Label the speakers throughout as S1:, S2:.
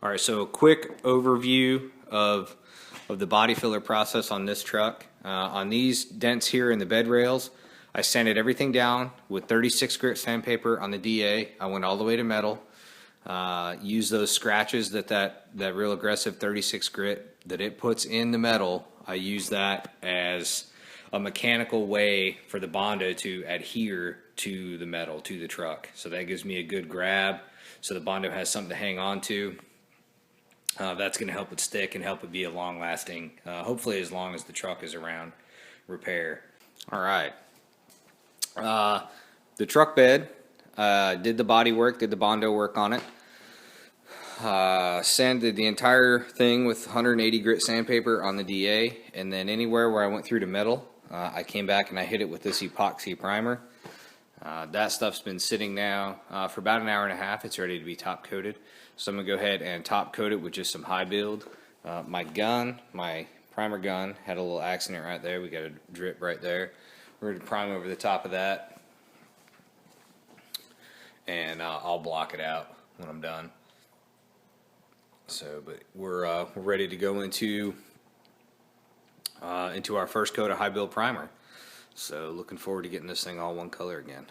S1: All right, so a quick overview of the body filler process on this truck. On these dents here in the bed rails, I sanded everything down with 36 grit sandpaper on the DA. I went all the way to metal. Used those scratches that real aggressive 36 grit that it puts in the metal. I use that as a mechanical way for the Bondo to adhere to the metal, to the truck. So that gives me a good grab, so the Bondo has something to hang on to. That's going to help it stick and help it be a long-lasting, hopefully as long as the truck is around repair. All right. The truck bed, did the body work, did the Bondo work on it. Sanded the entire thing with 180 grit sandpaper on the DA, and then anywhere where I went through to metal, I came back and I hit it with this epoxy primer. That stuff's been sitting now for about an hour and a half. It's ready to be top coated. So I'm going to go ahead and top coat it with just some high build. My primer gun, had a little accident right there. We got a drip right there. We're going to prime over the top of that, and I'll block it out when I'm done. So, but we're ready to go into our first coat of high build primer. So looking forward to getting this thing all one color again.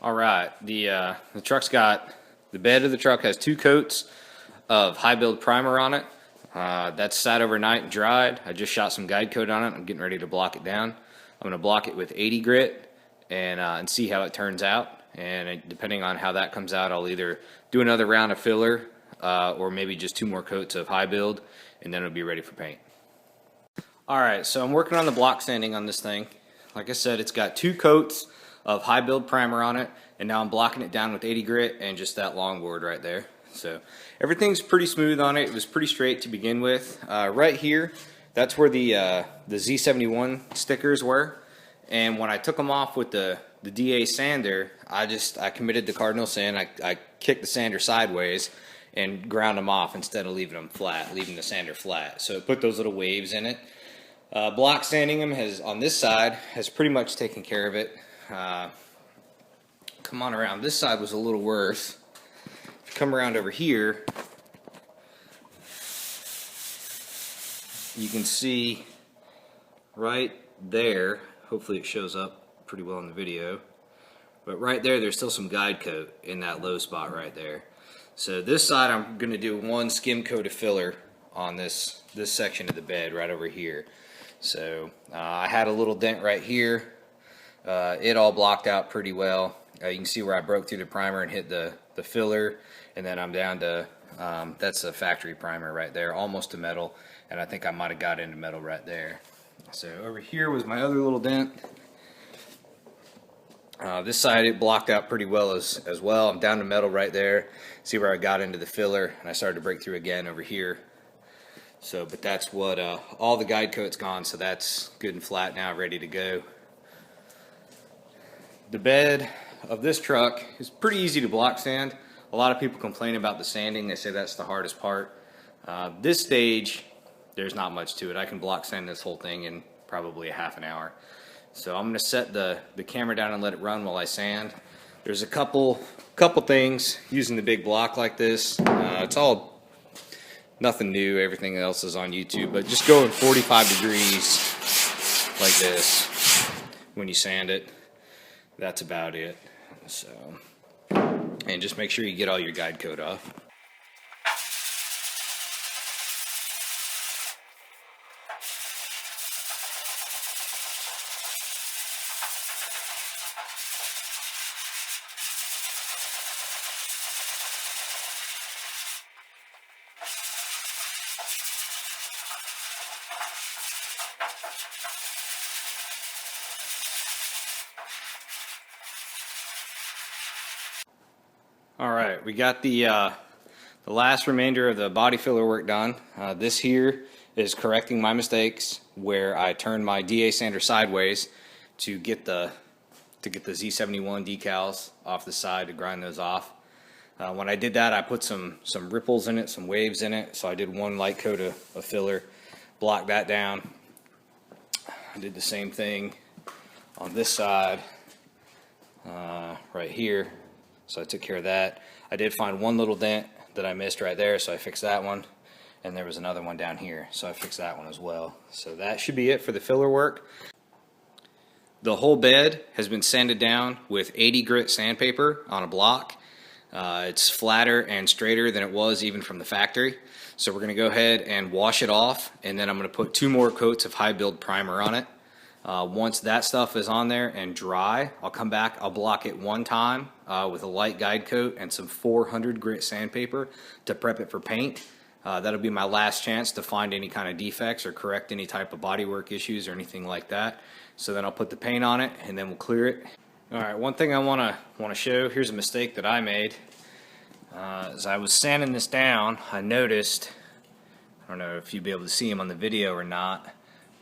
S1: All right, the truck's got, the bed of the truck has 2 coats of high build primer on it. That's sat overnight and dried. I just shot some guide coat on it. I'm getting ready to block it down. I'm going to block it with 80 grit and see how it turns out. And depending on how that comes out, I'll either do another round of filler or maybe just 2 more coats of high build, and then it'll be ready for paint. All right, so I'm working on the block sanding on this thing. Like I said, it's got 2 coats of high build primer on it, and now I'm blocking it down with 80 grit and just that longboard right there. So everything's pretty smooth on it. It was pretty straight to begin with. Right here, that's where the Z71 stickers were, and when I took them off with the DA sander, I committed the cardinal sin. I kicked the sander sideways and ground them off instead of leaving them flat, leaving the sander flat. So it put those little waves in it. Block sanding them on this side has pretty much taken care of it. Come on around. This side was a little worse. If you come around over here, you can see right there, hopefully it shows up pretty well in the video, but right there, there's still some guide coat in that low spot right there. So this side, I'm going to do 1 skim coat of filler on this section of the bed right over here. So I had a little dent right here. It all blocked out pretty well. You can see where I broke through the primer and hit the filler, and then I'm down to, that's a factory primer right there, almost to metal, and I think I might have got into metal right there. So over here was my other little dent. This side, it blocked out pretty well as well. I'm down to metal right there. See where I got into the filler, and I started to break through again over here. So, but that's what, all the guide coat's gone, so that's good and flat now, ready to go. The bed of this truck is pretty easy to block sand. A lot of people complain about the sanding. They say that's the hardest part. This stage, there's not much to it. I can block sand this whole thing in probably a half an hour. So I'm going to set the camera down and let it run while I sand. There's a couple things using the big block like this. It's all nothing new. Everything else is on YouTube. But just going 45 degrees like this when you sand it. That's about it. So, and just make sure you get all your guide coat off. All right, we got the last remainder of the body filler work done. This here is correcting my mistakes where I turned my DA sander sideways to get the Z71 decals off the side to grind those off. When I did that, I put some ripples in it, some waves in it. So I did one light coat of filler, blocked that down. I did the same thing on this side, right here. So I took care of that. I did find one little dent that I missed right there, so I fixed that one. And there was another one down here, so I fixed that one as well. So that should be it for the filler work. The whole bed has been sanded down with 80 grit sandpaper on a block. It's flatter and straighter than it was even from the factory. So we're going to go ahead and wash it off, and then I'm going to put 2 more coats of high build primer on it. Once that stuff is on there and dry, I'll come back, I'll block it one time with a light guide coat and some 400 grit sandpaper to prep it for paint. That'll be my last chance to find any kind of defects or correct any type of bodywork issues or anything like that. So then I'll put the paint on it and then we'll clear it. Alright, one thing I want to show, here's a mistake that I made. As I was sanding this down, I noticed, I don't know if you'll be able to see them on the video or not,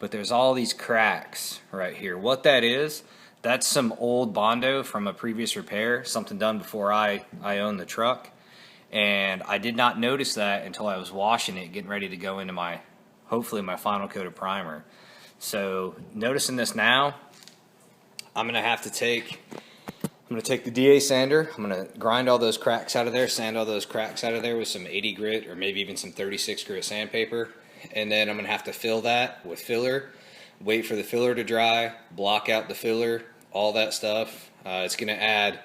S1: but there's all these cracks right here. What that is, that's some old Bondo from a previous repair, something done before I owned the truck. And I did not notice that until I was washing it, getting ready to go into my, hopefully my final coat of primer. So noticing this now, I'm going to take the DA sander, I'm going to grind all those cracks out of there, sand all those cracks out of there with some 80 grit or maybe even some 36 grit sandpaper. And then I'm going to have to fill that with filler, wait for the filler to dry, block out the filler, all that stuff. It's going to add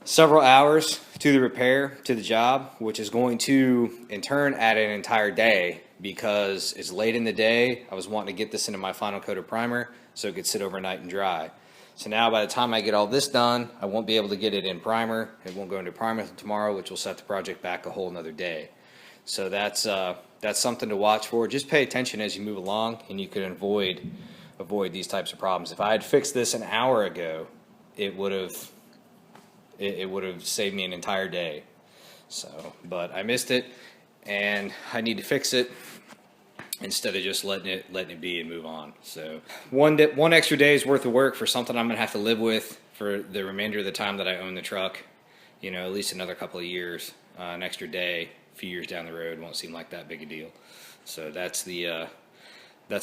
S1: several hours to the repair, to the job, which is going to, in turn, add an entire day because it's late in the day. I was wanting to get this into my final coat of primer so it could sit overnight and dry. So now by the time I get all this done, I won't be able to get it in primer. It won't go into primer tomorrow, which will set the project back a whole nother day. So that's something to watch for. Just pay attention as you move along, and you can avoid these types of problems. If I had fixed this an hour ago, it would have saved me an entire day. So, but I missed it, and I need to fix it instead of just letting it be and move on. So one extra day's worth of work for something I'm gonna have to live with for the remainder of the time that I own the truck. You know, at least another couple of years. An extra day, a few years down the road, won't seem like that big a deal. So that's a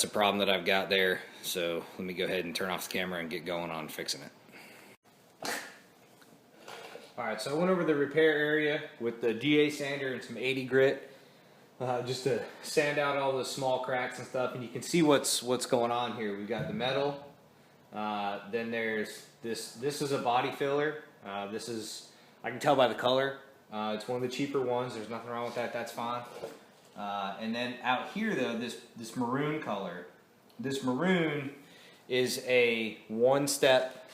S1: problem that I've got there. So let me go ahead and turn off the camera and get going on fixing it. Alright, so I went over the repair area with the DA sander and some 80 grit just to sand out all the small cracks and stuff, and you can see what's going on here. We've got the metal, then there's this is a body filler. This is, I can tell by the color, it's one of the cheaper ones. There's nothing wrong with that, that's fine. And then out here though, this maroon color, this maroon is a one-step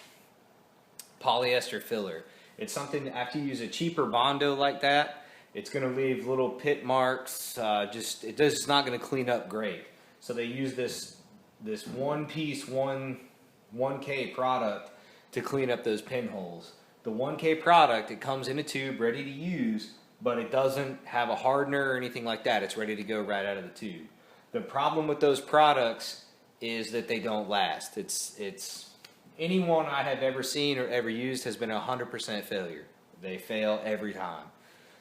S1: polyester filler. It's something that after you use a cheaper Bondo like that, it's going to leave little pit marks. It's not going to clean up great. So they use this one piece 1K product to clean up those pinholes. The 1K product, it comes in a tube ready to use, but it doesn't have a hardener or anything like that. It's ready to go right out of the tube. The problem with those products is that they don't last. It's anyone I have ever seen or ever used has been a 100% failure. They fail every time.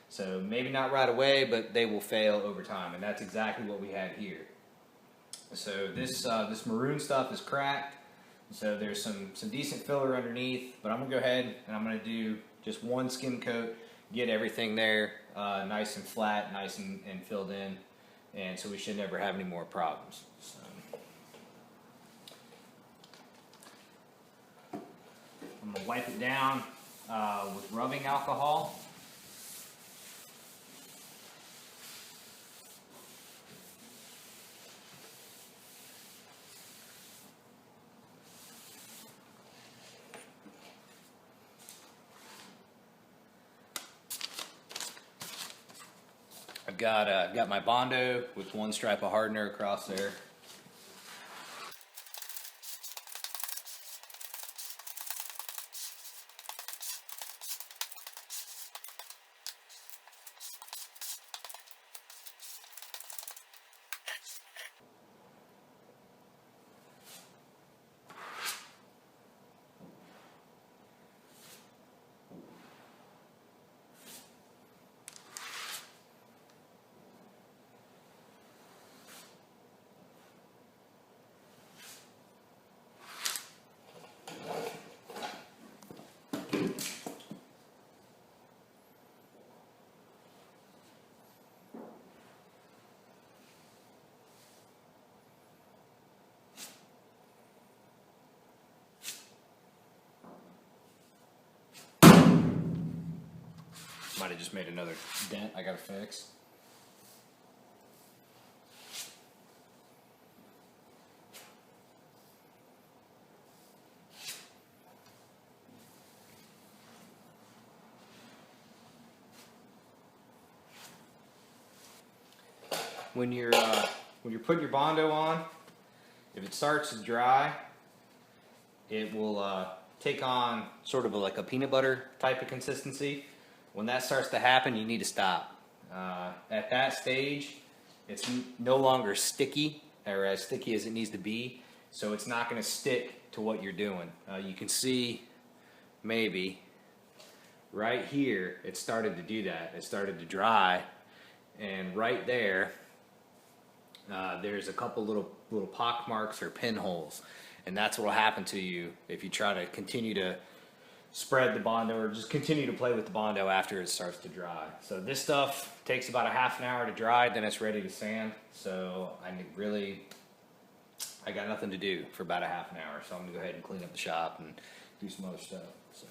S1: So maybe not right away, but they will fail over time, and that's exactly what we had here. So this maroon stuff is cracked. So there's some decent filler underneath, but I'm gonna go ahead and I'm gonna do just one skim coat, get everything there nice and flat, nice and filled in, and so we should never have any more problems. So. wipe it down with rubbing alcohol. I've got my Bondo with one stripe of hardener across there. Might have just made another dent I gotta fix. When you're putting your Bondo on, if it starts to dry, it will take on sort of like a peanut butter type of consistency. When that starts to happen, you need to stop. At that stage, it's no longer sticky, or as sticky as it needs to be, so it's not going to stick to what you're doing. You can see, maybe, right here, it started to do that. It started to dry, and right there, there's a couple little pock marks or pinholes, and that's what will happen to you if you try to continue to spread the Bondo or just continue to play with the Bondo after it starts to dry. So this stuff takes about a half an hour to dry, then it's ready to sand. So I got nothing to do for about a half an hour, so I'm gonna go ahead and clean up the shop and do some other stuff. So.